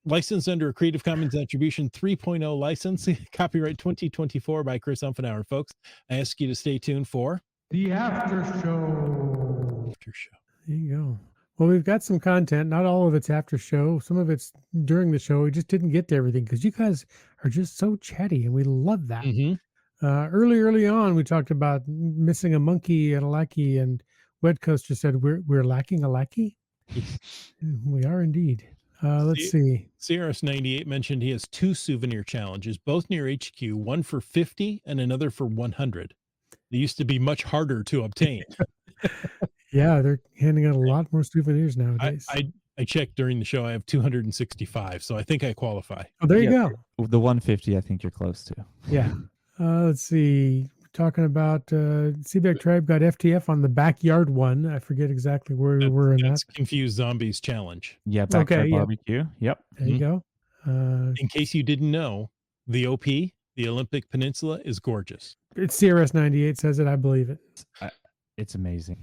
licensed under a Creative Commons Attribution 3.0 license, copyright 2024 by Chris Umfenauer. Folks, I ask you to stay tuned for The After Show. After Show. There you go. Well, we've got some content. Not all of it's after show. Some of it's during the show. We just didn't get to everything because you guys are just so chatty, and we love that. Mm-hmm. Early on, we talked about missing a monkey and a lackey, and Wed Coaster said we're lacking a lackey. We are indeed. Let's see. CRS98 mentioned he has 2 souvenir challenges, both near HQ, one for 50 and another for 100. They used to be much harder to obtain. Yeah, they're handing out a lot more souvenirs nowadays. I checked during the show. I have 265, so I think I qualify. Oh, there you go. The 150, I think you're close to. Yeah. Let's see. Talking about Seaback Tribe got FTF on the backyard one. I forget exactly where we were in that. That's ConfusedZombies challenge. Yeah, backyard yeah. barbecue. Yep. There you go. In case you didn't know, the OP, the Olympic Peninsula, is gorgeous. It's CRS98 says it. I believe it. It's amazing.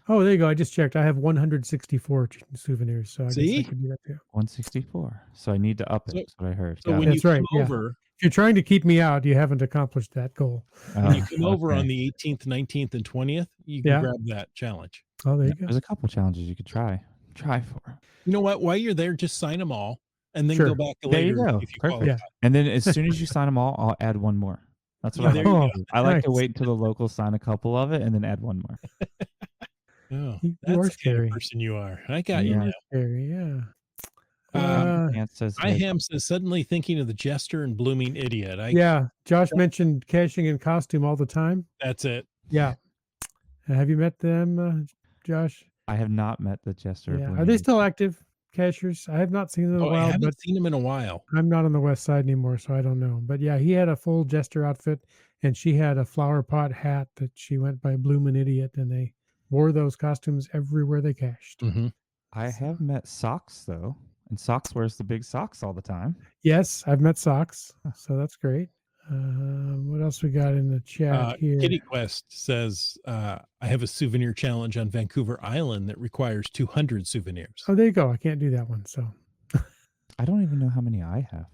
Oh, there you go. I just checked. I have 164 souvenirs, so I guess I could do that too. 164. So I need to up it. That's what I heard. So when you come over, if you're trying to keep me out, you haven't accomplished that goal. When you come over on the 18th, 19th, and 20th, you can grab that challenge. Oh, there you go. There's a couple challenges you could try for. You know what? While you're there, just sign them all and then go back later. There you go. If you Perfect. qualify. And then as soon as you sign them all, I'll add one more. That's what I like to wait until the locals sign a couple of it and then add one more. Oh, you that's are the scary. kind of person you are. I got you now. Scary, yeah. Iham says, suddenly thinking of the jester and blooming idiot. Josh mentioned caching in costume all the time. That's it. Yeah. Have you met them, Josh? I have not met the jester. Yeah. Are they still active cachers? I have not seen them in a while. I haven't seen them in a while. I'm not on the west side anymore, so I don't know. But yeah, he had a full jester outfit, and she had a flower pot hat that she went by Bloomin' Idiot, and they wore those costumes everywhere they cached. Mm-hmm. I have met Socks, though. And Socks wears the big socks all the time. Yes, I've met Socks, so that's great. What else we got in the chat here? Kitty Quest says, I have a souvenir challenge on Vancouver Island that requires 200 souvenirs. Oh, there you go. I can't do that one. So I don't even know how many I have.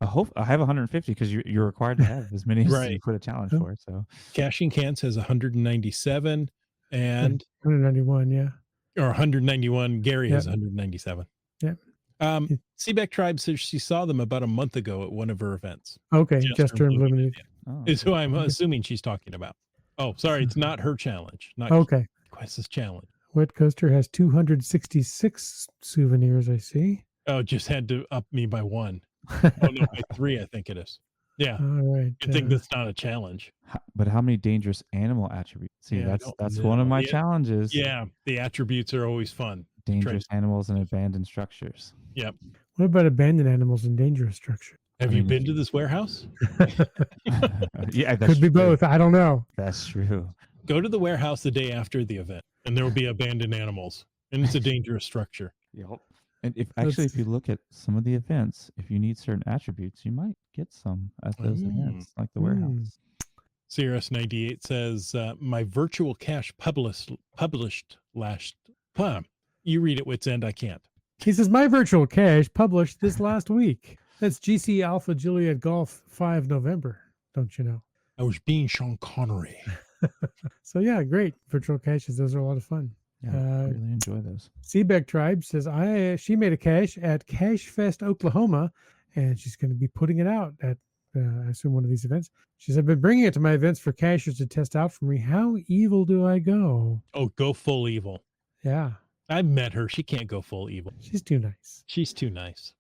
I have 150 because you're required to have as many as you put a challenge for. So Caching Cans has 197 and 191, or 191. Gary has 197. Yeah. Seaback Tribe says she saw them about a month ago at one of her events. Okay, Jester and Blooming Idiot. Is who I'm assuming she's talking about. Oh, sorry, it's not her challenge. Not Quest's challenge. Wet Coaster has 266 souvenirs, I see. Oh, just had to up me by 1. Oh no, by 3, I think it is. Yeah. All right. I think that's not a challenge. But how many dangerous animal attributes? See, that's one of my challenges. Yeah, the attributes are always fun. Dangerous animals and abandoned structures. Yep. What about abandoned animals and dangerous structures? Have you been to this warehouse? Yeah, could be both. I don't know. That's true. Go to the warehouse the day after the event, and there will be abandoned animals, and it's a dangerous structure. Yep. And if you look at some of the events, if you need certain attributes, you might get some at those events, like the warehouse. CRS98 says, my virtual cache published last. You read it, Wit's End. I can't. He says, my virtual cache published this last week. That's GC Alpha Juliet Golf 5 November. Don't you know? I was being Sean Connery. So yeah, great. Virtual caches. Those are a lot of fun. Yeah, I really enjoy those. Seabeck Tribe says, she made a cache at Cache Fest, Oklahoma, and she's going to be putting it out at, I assume, one of these events. She said, I've been bringing it to my events for cachers to test out for me. How evil do I go? Oh, go full evil. Yeah. I met her. She can't go full evil. She's too nice. She's too nice.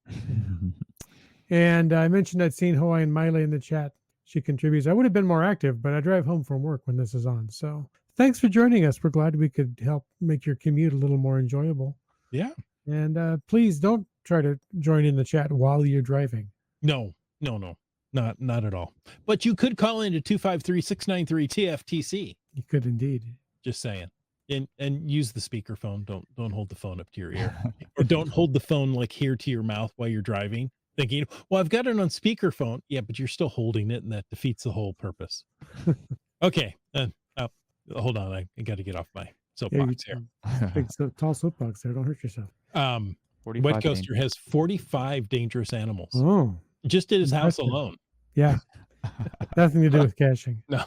And I mentioned I'd seen Hawaiian Miley in the chat. She contributes. I would have been more active, but I drive home from work when this is on. So thanks for joining us. We're glad we could help make your commute a little more enjoyable. Yeah. And please don't try to join in the chat while you're driving. No. Not at all. But you could call into 253-693-TFTC. You could indeed. Just saying. And use the speakerphone. Don't hold the phone up to your ear. Or don't hold the phone like here to your mouth while you're driving, thinking, well, I've got it on speakerphone. Yeah, but you're still holding it, and that defeats the whole purpose. Okay. Hold on. I got to get off my soapbox here. Big tall soapbox there. Don't hurt yourself. Wet Coaster has 45 dangerous animals. Oh. Just at his house alone. Yeah. Nothing to do with caching. No.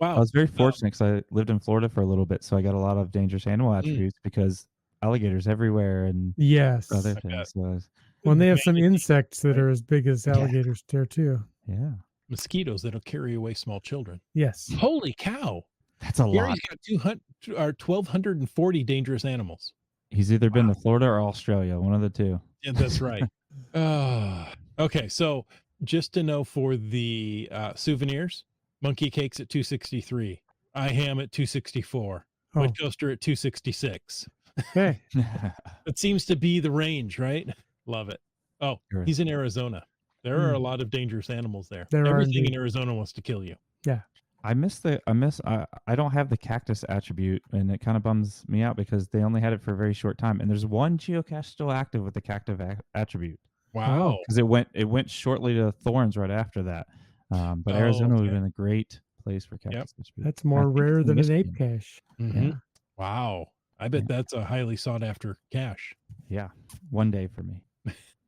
I Wow. was very fortunate because I lived in Florida for a little bit, so I got a lot of dangerous animal Mm. attributes because alligators everywhere and Yes. other bet. things. So I was, Well, and they have some Manatee, insects that right? are as big as Yeah. alligators there too. yeah, Mosquitoes that'll carry away small children. Yes. Holy cow. that's a lot. Gary's got 200 or 1,240 dangerous animals. He's either been to Florida or Australia, one of the two. Yeah, that's right. Okay, so just to know for the souvenirs, monkey cakes at 263, I ham at 264, Oh, wood coaster at 266. okay. It seems to be the range, right? Love it. Oh, Sure. he's in Arizona. There are a Hmm. lot of dangerous animals there. There are Everything indeed. in Arizona wants to kill you. Yeah. I don't have the cactus attribute, and it kind of bums me out because they only had it for a very short time. And there's one geocache still active with the cactus attribute Wow. because it went shortly to thorns right after that. But Oh, Arizona would okay. have been a great place for cactus attribute. That's And I more think it's rare in than an ape Michigan. cache. Mhm. Yeah. Wow. I bet that's a highly sought after cache. Yeah, one day for me.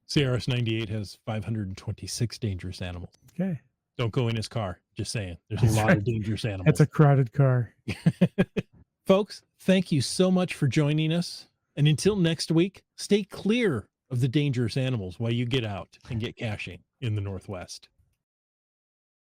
CRS 98 has 526 dangerous animals. Okay. Don't go in his car. Just saying. There's a That's lot right. of dangerous animals. That's a crowded car. Folks, thank you so much for joining us. And until next week, stay clear of the dangerous animals while you get out and get caching in the Northwest.